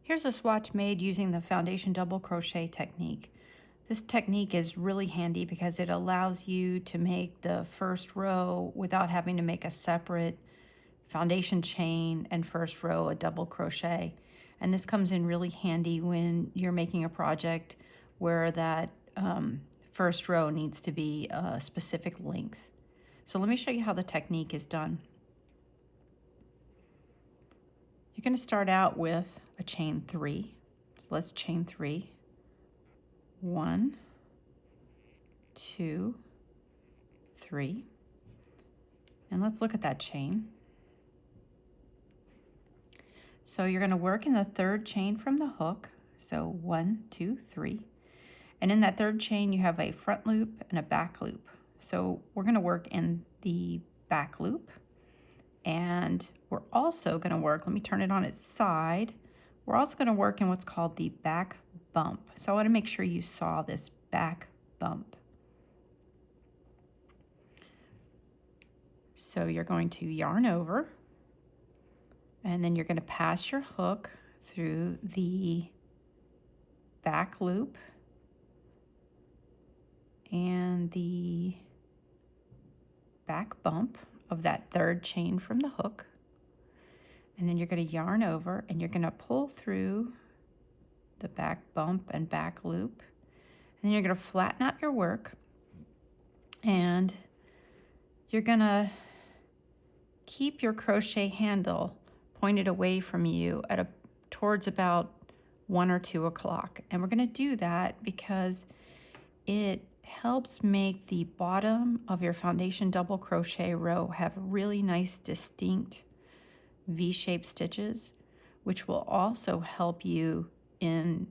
Here's a swatch made using the foundation double crochet technique. This technique is really handy because it allows you to make the first row without having to make a separate foundation chain and first row a double crochet. And this comes in really handy when you're making a project where that first row needs to be a specific length. So let me show you how the technique is done. You're going to start out with a chain 3. So let's chain 3. 1, 2, 3. And let's look at that chain. So you're going to work in the third chain from the hook. So 1, 2, 3. And in that third chain you have a front loop and a back loop. So we're going to work in the back loop. And we're also going to work, let me turn it on its side, we're also going to work in what's called the back bump. So I want to make sure you saw this back bump. So you're going to yarn over, and then you're going to pass your hook through the back loop and the back bump of that third chain from the hook. And then you're going to yarn over and you're going to pull through the back bump and back loop. And then you're going to flatten out your work and you're going to keep your crochet handle pointed away from you at towards about 1 or 2 o'clock. And we're going to do that because it helps make the bottom of your foundation double crochet row have really nice distinct V-shaped stitches, which will also help you in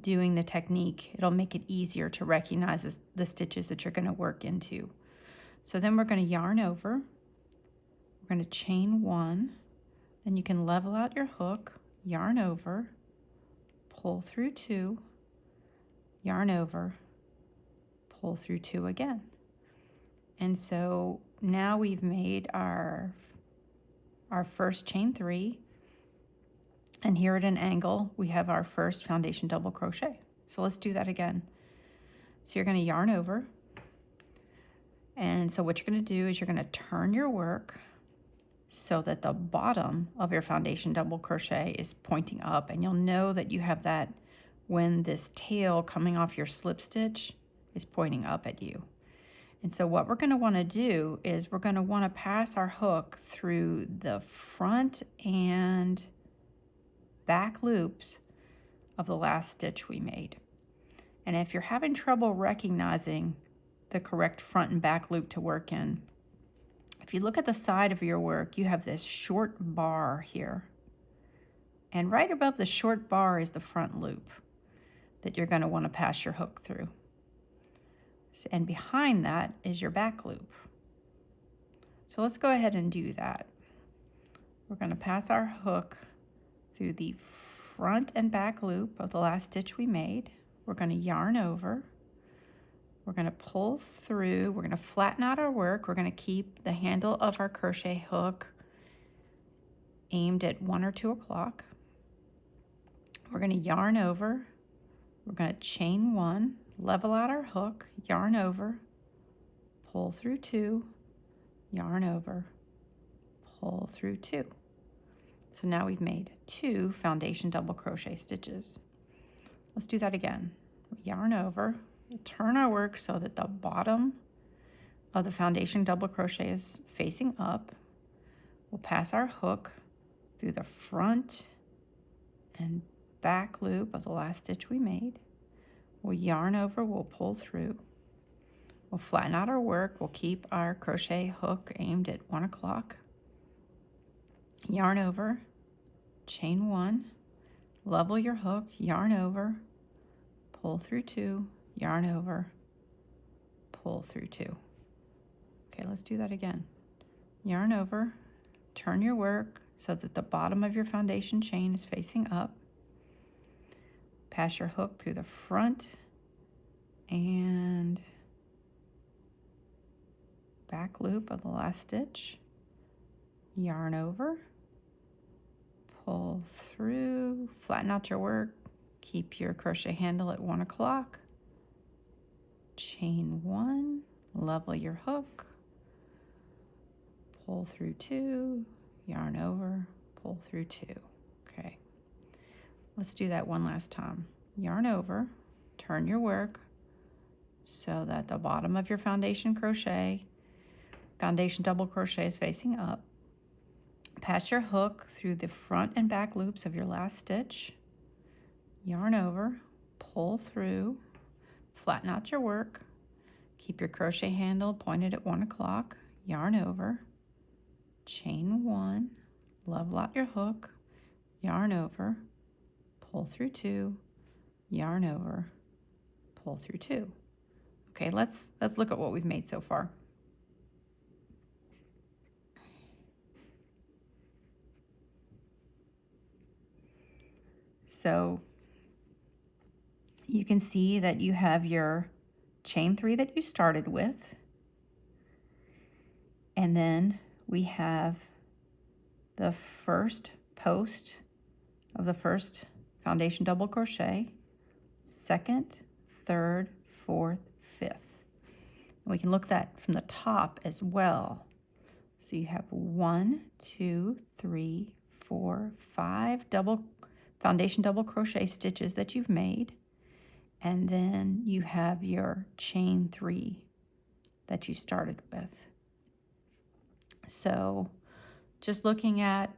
doing the technique. It'll make it easier to recognize the stitches that you're going to work into. So then we're going to yarn over, we're going to chain 1, then you can level out your hook, yarn over, pull through 2, yarn over, pull through 2 again. And so now we've made our first chain 3, and here at an angle we have our first foundation double crochet. So let's do that again. So you're going to yarn over, and so what you're going to do is you're going to turn your work so that the bottom of your foundation double crochet is pointing up, and you'll know that you have that when this tail coming off your slip stitch is pointing up at you. And so what we're going to want to do is we're going to want to pass our hook through the front and back loops of the last stitch we made. And if you're having trouble recognizing the correct front and back loop to work in, if you look at the side of your work, you have this short bar here. And right above the short bar is the front loop that you're going to want to pass your hook through. And behind that is your back loop. So let's go ahead and do that. We're going to pass our hook through the front and back loop of the last stitch we made. We're going to yarn over. We're going to pull through. We're going to flatten out our work. We're going to keep the handle of our crochet hook aimed at 1 or 2 o'clock. We're going to yarn over. We're going to chain 1, level out our hook, yarn over, pull through 2, yarn over, pull through 2. So now we've made 2 foundation double crochet stitches. Let's do that again. Yarn over, we'll turn our work so that the bottom of the foundation double crochet is facing up. We'll pass our hook through the front and back loop of the last stitch we made. We'll yarn over, we'll pull through. We'll flatten out our work. We'll keep our crochet hook aimed at 1 o'clock. Yarn over, chain 1, level your hook, yarn over, pull through 2, yarn over, pull through 2. Okay, let's do that again. Yarn over, turn your work so that the bottom of your foundation chain is facing up. Pass your hook through the front and back loop of the last stitch, yarn over, pull through, flatten out your work, keep your crochet handle at 1 o'clock, chain 1, level your hook, pull through 2, yarn over, pull through 2. Okay, let's do that one last time. Yarn over, turn your work so that the bottom of your foundation double crochet is facing up. Pass your hook through the front and back loops of your last stitch, yarn over, pull through, flatten out your work, keep your crochet handle pointed at 1 o'clock, yarn over, chain 1, level out your hook, yarn over, pull through 2, yarn over, pull through 2. Okay, let's look at what we've made so far. So you can see that you have your chain 3 that you started with, and then we have the first post of the first foundation double crochet, second, third, fourth, fifth. And we can look at that from the top as well. So you have 1, 2, 3, 4, 5 foundation double crochet stitches that you've made, and then you have your chain 3 that you started with. So just looking at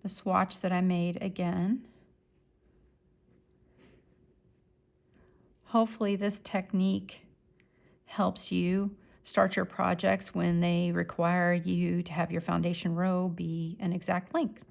the swatch that I made again, hopefully this technique helps you start your projects when they require you to have your foundation row be an exact length.